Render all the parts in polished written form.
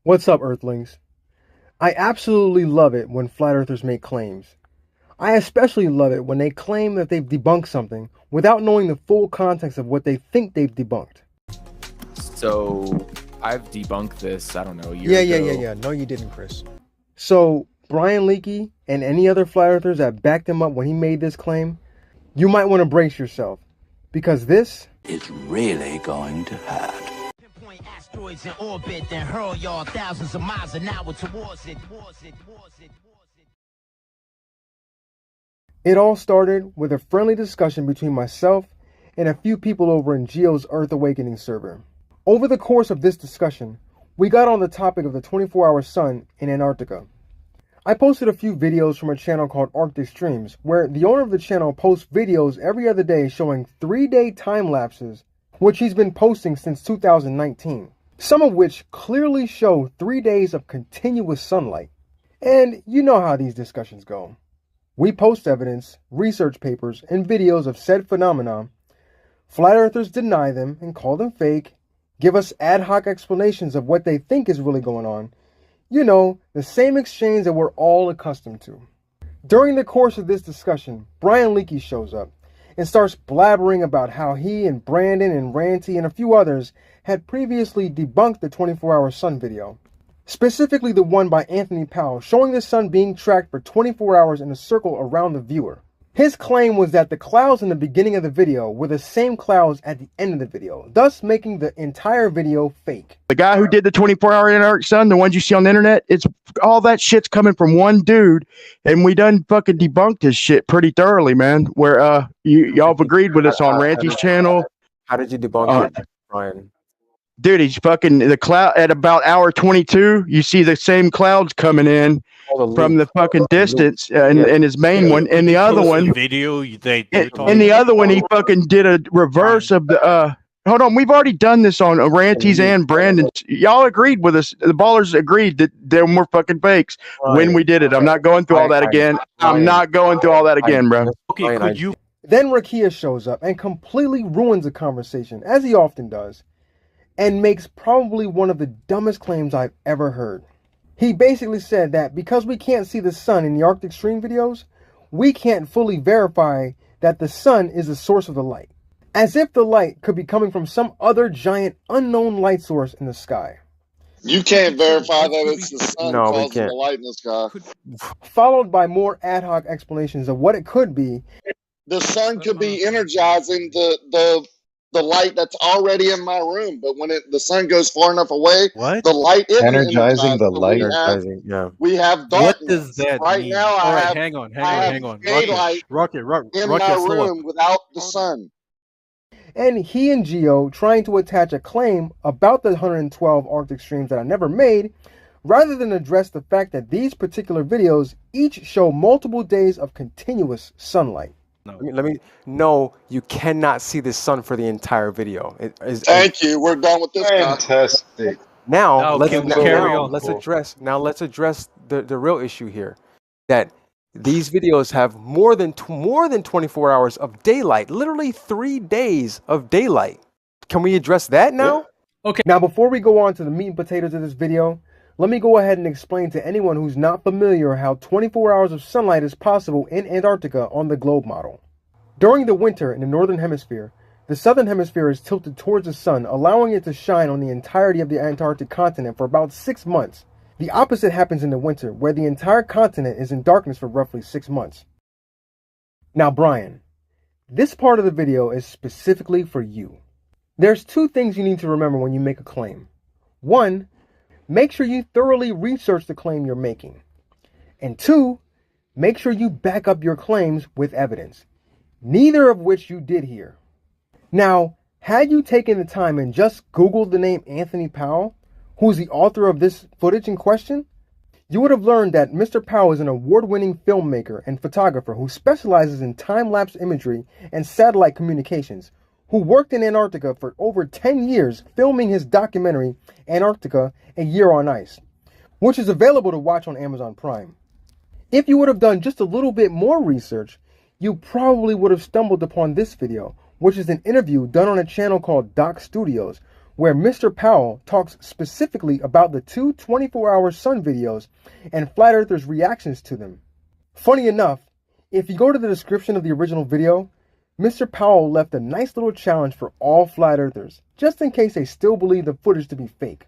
What's up, Earthlings? I absolutely love it when flat earthers make claims. I especially love it when they claim that they've debunked something without knowing the full context of what they think they've debunked. So, I've debunked this, I don't know, a year ago. Yeah. No, you didn't, Chris. So, Brian Leakey and any other flat earthers that backed him up when he made this claim, you might want to brace yourself, because this is really going to hurt. Asteroids in orbit, then hurl y'all thousands of miles an hour towards it. It all started with a friendly discussion between myself and a few people over in Geo's Earth Awakening server. Over the course of this discussion, we got on the topic of the 24-hour sun in Antarctica. I posted a few videos from a channel called Arctic Streams, where the owner of the channel posts videos every other day showing 3-day time lapses, which he's been posting since 2019. Some of which clearly show 3 days of continuous sunlight. And you know how these discussions go. We post evidence, research papers, and videos of said phenomena. Flat earthers deny them and call them fake, give us ad hoc explanations of what they think is really going on. You know, the same exchange that we're all accustomed to. During the course of this discussion, Brian Leakey shows up and starts blabbering about how he and Brandon and Ranty and a few others had previously debunked the 24-hour sun video. Specifically the one by Anthony Powell showing the sun being tracked for 24 hours in a circle around the viewer. His claim was that the clouds in the beginning of the video were the same clouds at the end of the video, thus making the entire video fake. The guy who did the 24-hour Antarctic sun, the ones you see on the internet, it's all that shit's coming from one dude, and we done fucking debunked his shit pretty thoroughly, man. Where y'all have agreed with us on Ranty's channel. How did you debunk it, Brian? Dude, he's fucking the cloud at about hour 22. You see the same clouds coming in from the fucking distance, and his main one, and the other one video and the other one he fucking did a reverse of the. Hold on, we've already done this on Ranty's and Brandon's. Y'all agreed with us. The ballers agreed that there were fucking fakes when we did it. I'm not going through all that again. I'm not going through all that again, bro. Okay, could you? Then Rakia shows up and completely ruins the conversation, as he often does, and makes probably one of the dumbest claims I've ever heard. He basically said that because we can't see the sun in the Arctic Stream videos, we can't fully verify that the sun is the source of the light. As if the light could be coming from some other giant unknown light source in the sky. You can't verify that it's the sun causing the light in the sky. Followed by more ad hoc explanations of what it could be. The sun could be energizing the light that's already in my room, but when the sun goes far enough away, the light is energizing the light. We have darkness. What does that right mean? now? All right, I have, hang on. Daylight Rocket, in my room without the sun. And he and Geo trying to attach a claim about the 112 Arctic streams that I never made, rather than address the fact that these particular videos each show multiple days of continuous sunlight. No, you cannot see the sun for the entire video. Thank you. We're done with this. Fantastic. Now let's address the real issue here. That these videos have more than 24 hours of daylight, literally 3 days of daylight. Can we address that now? Yeah. Okay. Now, before we go on to the meat and potatoes of this video, let me go ahead and explain to anyone who's not familiar how 24 hours of sunlight is possible in Antarctica on the globe model. During the winter in the northern hemisphere, the southern hemisphere is tilted towards the sun, allowing it to shine on the entirety of the Antarctic continent for about 6 months. The opposite happens in the winter, where the entire continent is in darkness for roughly 6 months. Now, Brian, this part of the video is specifically for you. There's 2 things you need to remember when you make a claim. 1, make sure you thoroughly research the claim you're making. And 2, make sure you back up your claims with evidence, neither of which you did here. Now, had you taken the time and just Googled the name Anthony Powell, who's the author of this footage in question, you would have learned that Mr. Powell is an award-winning filmmaker and photographer who specializes in time-lapse imagery and satellite communications, who worked in Antarctica for over 10 years filming his documentary, Antarctica, A Year on Ice, which is available to watch on Amazon Prime. If you would have done just a little bit more research, you probably would have stumbled upon this video, which is an interview done on a channel called Doc Studios, where Mr. Powell talks specifically about the two 24-hour sun videos and flat earthers' reactions to them. Funny enough, if you go to the description of the original video, Mr. Powell left a nice little challenge for all flat earthers, just in case they still believe the footage to be fake.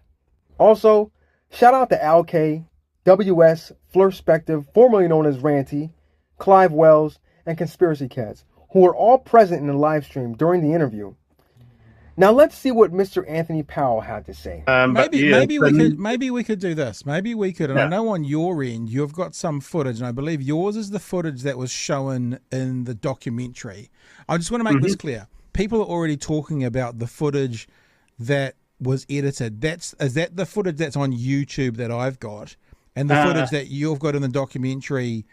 Also, shout out to Al K, WS, Flurspective, formerly known as Ranty, Clive Wells, and Conspiracy Cats, who were all present in the live stream during the interview. Now let's see what Mr. Anthony Powell had to say. Maybe we could do this. Maybe we could. And I know on your end you've got some footage, and I believe yours is the footage that was shown in the documentary. I just want to make this clear. People are already talking about the footage that was edited. Is that the footage that's on YouTube that I've got, and the footage that you've got in the documentary?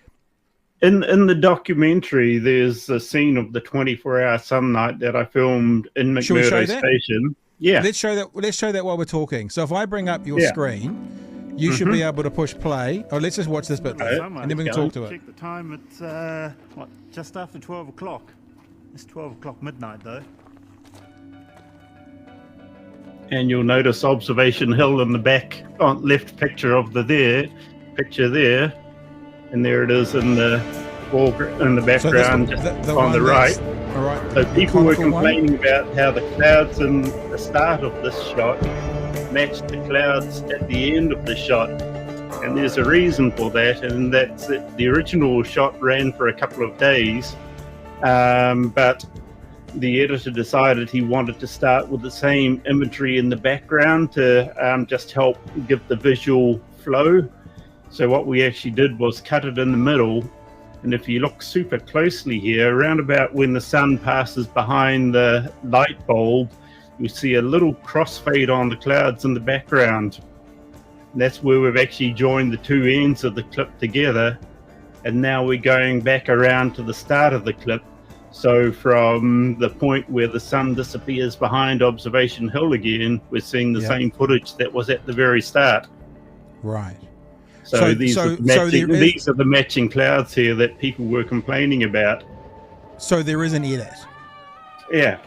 In the documentary, there's a scene of the 24-hour sun night that I filmed in McMurdo Station. Yeah, let's show that while we're talking. So if I bring up your screen, you should be able to push play. Oh, let's just watch this bit, and then we can talk to it. Check the time. It's just after 12 o'clock. It's 12 o'clock midnight though. And you'll notice Observation Hill in the back, left picture of picture there. And there it is in the background, so on the right. All right. So people were complaining about how the clouds in the start of this shot matched the clouds at the end of the shot. And there's a reason for that, and that's that the original shot ran for a couple of days, but the editor decided he wanted to start with the same imagery in the background to just help give the visual flow. So what we actually did was cut it in the middle, and if you look super closely here, around about when the sun passes behind the light bulb, you see a little crossfade on the clouds in the background. And that's where we've actually joined the two ends of the clip together, and now we're going back around to the start of the clip. So from the point where the sun disappears behind Observation Hill again, we're seeing the same footage that was at the very start. Right. So these are the matching clouds here that people were complaining about. So there is an edit. Yeah.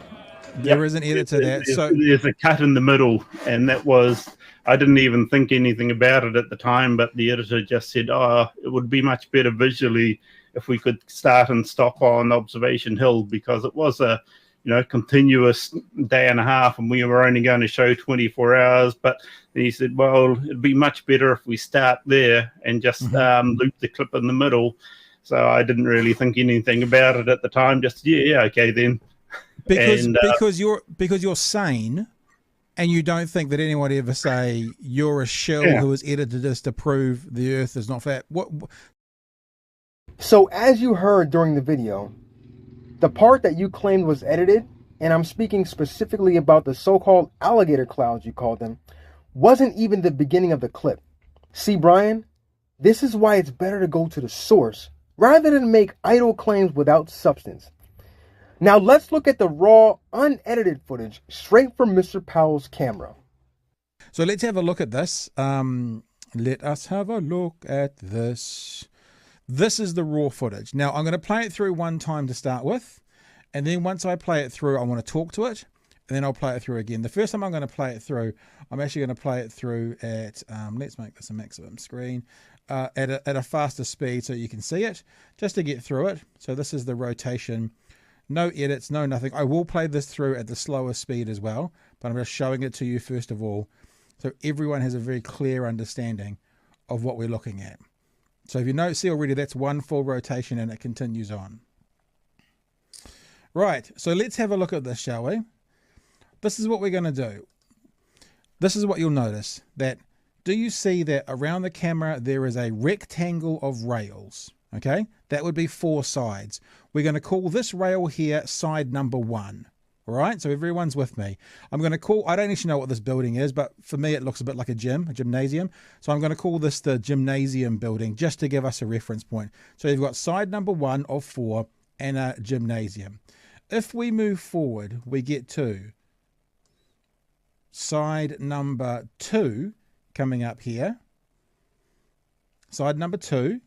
There is an edit to that. There's a cut in the middle, and that was, I didn't even think anything about it at the time, but the editor just said, it would be much better visually if we could start and stop on Observation Hill, because it was a continuous day and a half, and we were only going to show 24 hours. But he said, well, it'd be much better if we start there and just loop the clip in the middle. So I didn't really think anything about it at the time. Just okay then. Because you're sane, and you don't think that anyone ever say you're a shell who has edited this to prove the Earth is not flat. So as you heard during the video, the part that you claimed was edited, and I'm speaking specifically about the so-called alligator clouds you called them, wasn't even the beginning of the clip. See, Brian, this is why it's better to go to the source rather than make idle claims without substance. Now let's look at the raw, unedited footage straight from Mr. Powell's camera. So let's have a look at this. Let us have a look at this. This is the raw footage. Now, I'm going to play it through one time to start with, and then once I play it through, I want to talk to it, and then I'll play it through again. The first time I'm going to play it through, I'm actually going to play it through at, let's make this a maximum screen, at a faster speed so you can see it, just to get through it. So this is the rotation. No edits, no nothing. I will play this through at the slower speed as well, but I'm just showing it to you first of all, so everyone has a very clear understanding of what we're looking at. So if you see already, that's one full rotation and it continues on. Right, so let's have a look at this, shall we? This is what we're going to do. This is what you'll notice. Do you see that around the camera there is a rectangle of rails? Okay, that would be 4 sides. We're going to call this rail here side number 1. All right, so everyone's with me. I'm going to call, I don't actually know what this building is, but for me it looks a bit like a gymnasium. So I'm going to call this the gymnasium building just to give us a reference point. So you've got side number 1 of 4 and a gymnasium. If we move forward, we get to side number 2 coming up here. Side number 2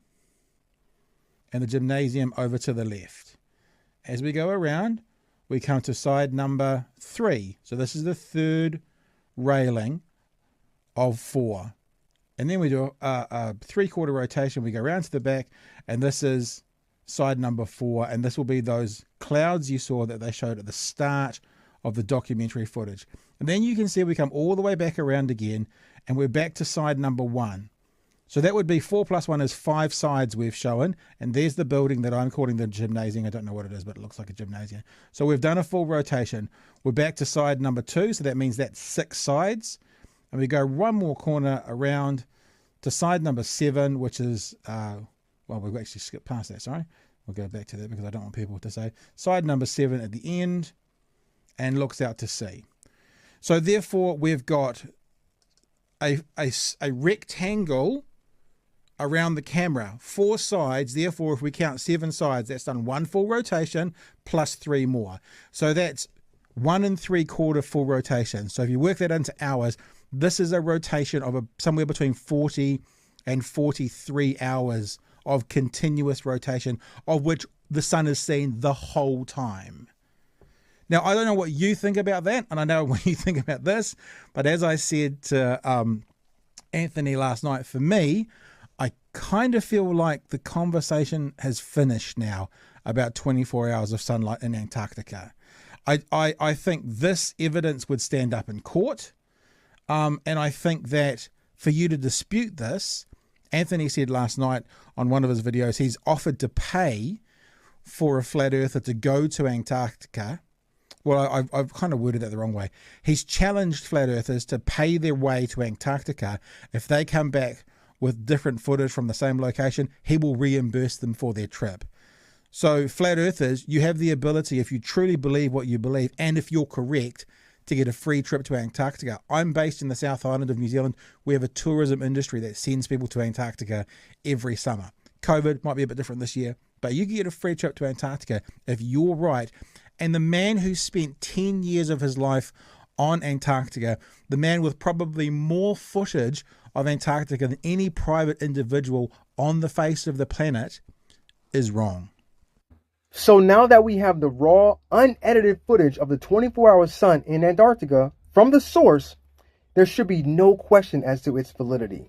and the gymnasium over to the left. As we go around, we come to side number 3. So this is the third railing of 4. And then we do a 3/4 rotation. We go around to the back, and this is side number 4. And this will be those clouds you saw that they showed at the start of the documentary footage. And then you can see we come all the way back around again, and we're back to side number 1. So that would be 4 + 1 is 5 sides we've shown. And there's the building that I'm calling the gymnasium. I don't know what it is, but it looks like a gymnasium. So we've done a full rotation. We're back to side number 2. So that means that's 6 sides. And we go one more corner around to side number 7, which is, well, we've actually skipped past that, sorry. We'll go back to that because I don't want people to say. Side number 7 at the end and looks out to sea. So therefore, we've got a rectangle around the camera, 4 sides. Therefore, if we count 7 sides, that's done 1 full rotation plus 3 more. So that's 1 3/4 full rotation. So if you work that into hours, this is a rotation of somewhere between 40 and 43 hours of continuous rotation, of which the sun is seen the whole time. Now, I don't know what you think about that, and I know what you think about this, but as I said to Anthony last night, for me, I kind of feel like the conversation has finished now about 24 hours of sunlight in Antarctica. I think this evidence would stand up in court, and I think that for you to dispute this, Anthony said last night on one of his videos, he's offered to pay for a flat earther to go to Antarctica. Well, I've kind of worded that the wrong way. He's challenged flat earthers to pay their way to Antarctica. If they come back with different footage from the same location, he will reimburse them for their trip. So flat earthers, you have the ability, if you truly believe what you believe, and if you're correct, to get a free trip to Antarctica. I'm based in the South Island of New Zealand. We have a tourism industry that sends people to Antarctica every summer. COVID might be a bit different this year, but you can get a free trip to Antarctica if you're right. And the man who spent 10 years of his life on Antarctica, the man with probably more footage of Antarctica than any private individual on the face of the planet, is wrong. So now that we have the raw, unedited footage of the 24-hour sun in Antarctica from the source, there should be no question as to its validity.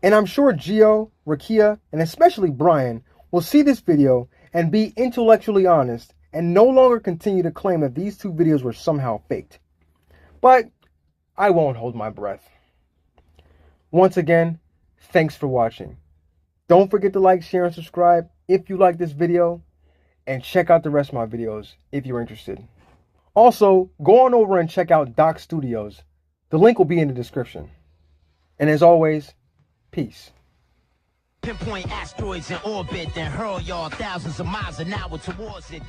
And I'm sure Gio, Rakia, and especially Brian will see this video and be intellectually honest and no longer continue to claim that these 2 videos were somehow faked. But I won't hold my breath. Once again, thanks for watching. Don't forget to like, share, and subscribe if you like this video. And check out the rest of my videos if you're interested. Also, go on over and check out Doc Studios. The link will be in the description. And as always, peace. Pinpoint asteroids in orbit, then hurl y'all thousands of miles an hour towards it.